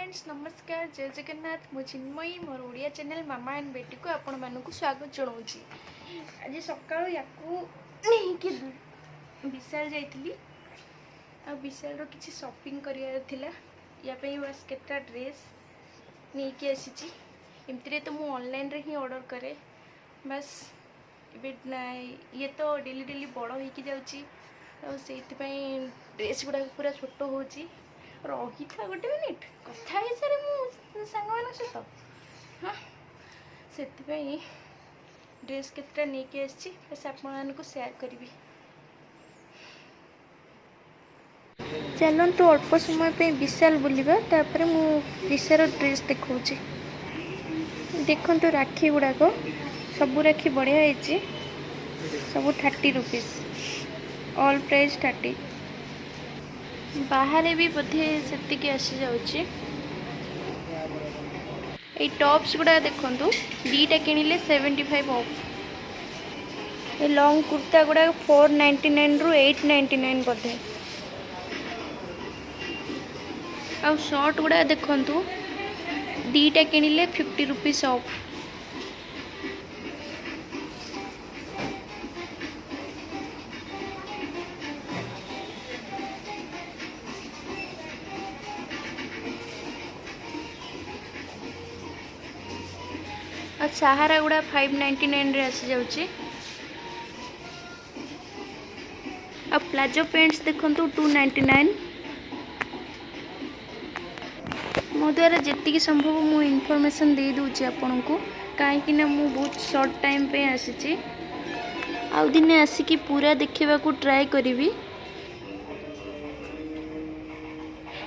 Friends नमस्कार जय जगन्नाथ मु चिन्मयी मोर ओडिया चैनल मामा एंड बेटी को आपण मानक स्वागत जनाऊँगी। आज सका विशाल जाइली आ विशाल किसी शॉपिंग करार या बस केटा ड्रेस नहीं कि आसी एमती तो मुझे ऑनलाइन रे ही ऑर्डर करे बस ये तो डेली डेली बड़ हो जाऊँगी ड्रेस गुड़ा पूरा छोट हो रही था गोटे मिनिट कथा है सारे मु सांग मान सहित हाँ से ड्रेस केतटा नहीं कि आसी बस आपको सेयार करी। चलतु अल्प समय पे विशाल बुलवा तापर मु विशाल ड्रेस देखा देखु राखी गुड़ाक सबू राखी बढ़िया है सब 30 रुपीज ऑल प्राइस 30 बाहर भी बोधे से आसी जाऊँगी। टॉप्स गुड़ा देखु दीटा किणिले 75 ऑफ ये लॉन्ग कुर्ता गुड़ा 499 रु 899 बोधे आ शॉर्ट गुड़ा देखु दीटा किणिले 50 रुपीज ऑफ और सहारा गुड़ा 599 रे आसी जाउची। अब प्लाजो पेंट्स देखु 299 मो द्वारा जी संभव मु इनफॉरमेशन दे दूची आपन को कहीं मु बहुत शॉर्ट टाइम पे आसी आउ दिने आसिकी पूरा देखा को ट्राए करी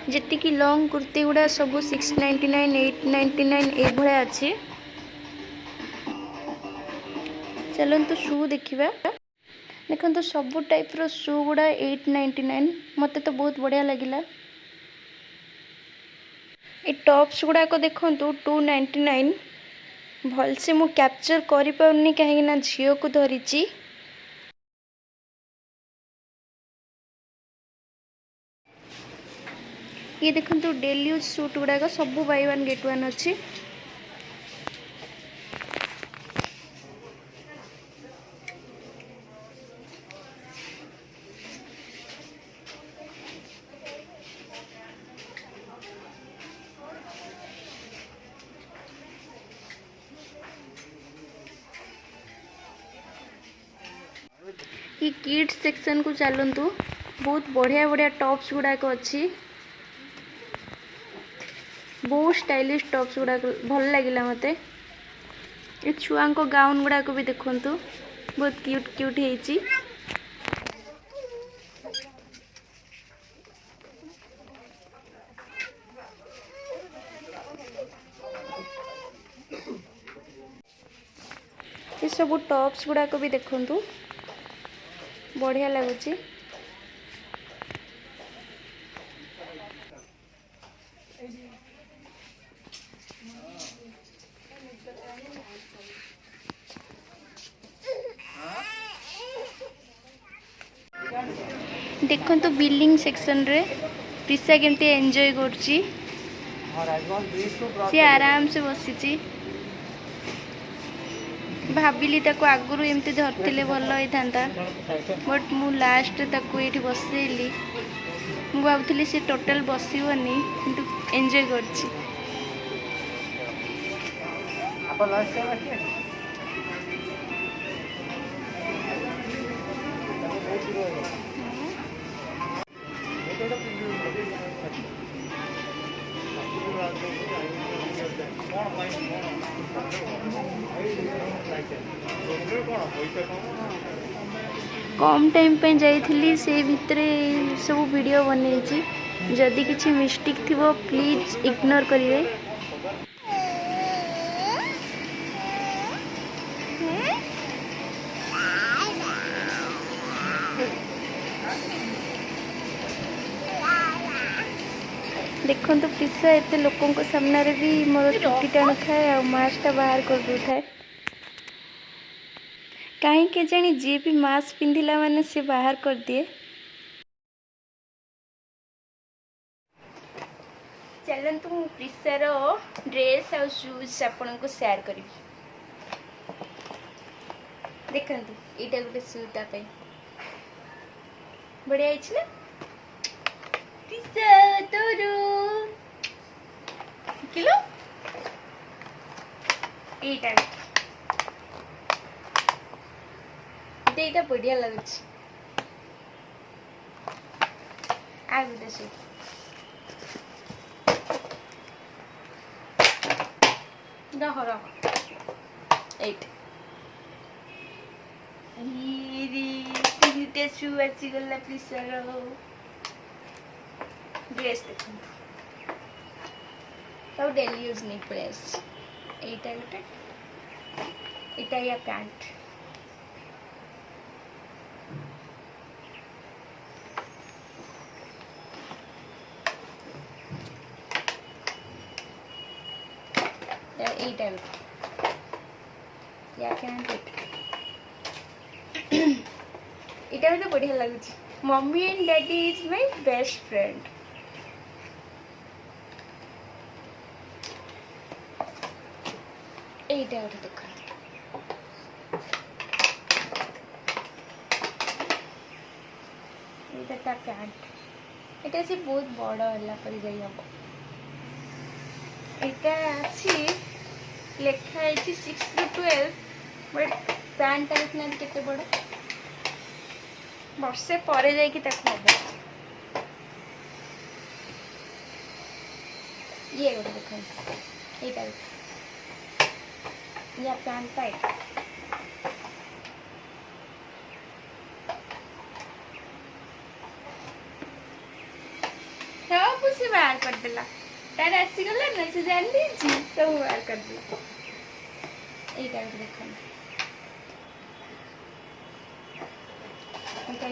जी लॉन्ग कुर्ती गुड़ा सब 699 899 ये भाया अच्छे। चलते शू देखा देखो सब टाइप रो शू गुड़ा 899 मत तो बहुत बढ़िया लगिला। ये टॉप्स गुड़ाक देखो 299 भलसे मु कैप्चर करि पाउनी कहीं झील को धरी ये देखो डेली यूज सूट गुड़ाक सब बाय वन गेट वन अच्छी। ये किड्स सेक्शन को चलतु बहुत बढ़िया बढ़िया टॉप्स गुड़ाक अच्छी बहुत स्टाइलिश टॉप्स गुड़ाक भल लगिला मते। ये छुआ को गाउन गुड़ाक भी देखंतु बहुत क्यूट क्यूट है। ये सब टॉप्स गुड़ाक भी देखंतु बढ़िया लगुच। देखो तो बिलिंग सेक्शन रे प्रिसा केमती एंजॉय करची सी आराम से बसी भाविली ताको आगुरु एमती धरतिले भल होइथांता बट मु लास्ट ताको एठी बसेली मु भाबुथली से टोटल बसिबनी किंतु एंजॉय करची। कम टाइम पे जाइली से भितरे सब वीडियो बनई जदि किसी मिस्टेक थी प्लीज इग्नोर करिए। देखो तो प्रिसा एते लोकों को सामने भी मोर चुटी टाणी थाए मास्कटा बाहर कर दू थाए कहीं के जानी जी भी मास्क पिंधिला माने से बाहर कर दिए। चलतु मु प्रिसार ड्रेस और शूज आपण को शेयर करी देखंतु एटा गोटे शूटा पे बढ़िया है ना प्रिसा तोरो किलो एटा एटा बढ़िया लगुच आ गोटे शूट रह एट तीनटे शू आसीगला प्रिसार ड्रेस देख सब डेली यूज नहीं पड़े एटा गोटे एटा या पैंट एटा या पैंट এটা তো বড়িয়া লাগুছি mummy and daddy is my best friend এইটা ওটা দেখো এইটা তা প্যান্ট এটা সে বহুত বড় হলা পরি যাই হব এটা আছে লেখা আছে 6 to 12 बट पैंट टा देखना केते बड़ वर्षे पर जाइए हम ये गोटे देख यहाँ या पैंट टाइट सब से बाहर करदेला तार आसीगला ना से जान दी सब बाहर करदेला यहाँ देख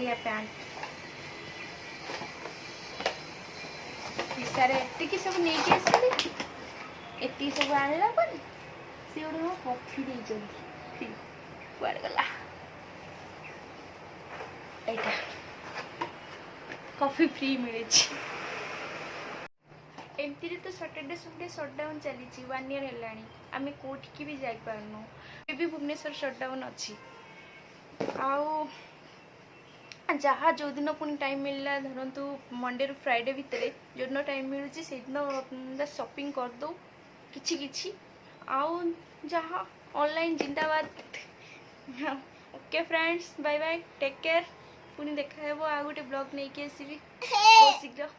या पैंट सारे एति सब नहीं के आसली एति सब आनला पर से ओडो कॉफी दे जल्दी कुआर गला एटा कॉफी फ्री मिले छी एमती तो सैटरडे संडे शटडाउन चली 1 ईयर हेलानी आमे कोठी की भी जाई पारनो भी भुवनेश्वर शटडाउन अच्छी आउ जहाँ जो दिन पुणी टाइम मिलला धरतु मंडे रु फ्राइडे भितर जो दिन टाइम मिलूँ से दिन शॉपिंग कर दो किछि किछि आउ जहाँ ऑनलाइन जिंदाबाद okay friends bye bye take care पुणी देखा आ गोटे ब्लॉग नहीं आसबि बहुत शीघ्र।